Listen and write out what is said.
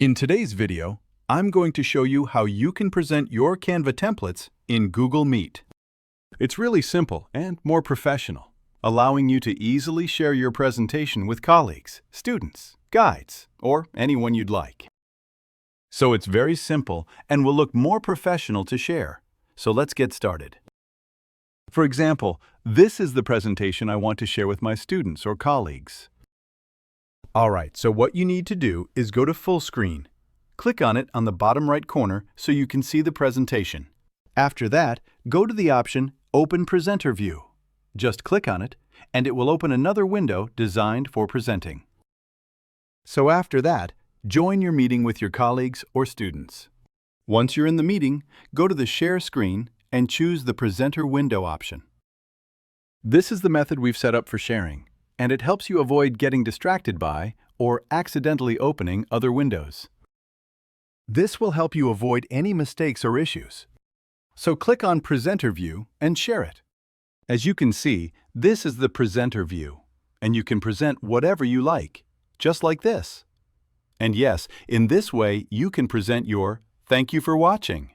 In today's video, I'm going to show you how you can present your Canva templates in Google Meet. It's really simple and more professional, allowing you to easily share your presentation with colleagues, students, guides, or anyone you'd like. So it's very simple and will look more professional to share. So let's get started. For example, this is the presentation I want to share with my students or colleagues. Alright, so what you need to do is go to full screen. Click on it on the bottom right corner so you can see the presentation. After that, go to the option Open Presenter View. Just click on it, and it will open another window designed for presenting. So after that, join your meeting with your colleagues or students. Once you're in the meeting, go to the Share screen and choose the Presenter Window option. This is the method we've set up for sharing, and it helps you avoid getting distracted by or accidentally opening other windows. This will help you avoid any mistakes or issues. So click on Presenter View and share it. As you can see, this is the Presenter View, and you can present whatever you like, just like this. And yes, in this way, you can present your "Thank you for watching"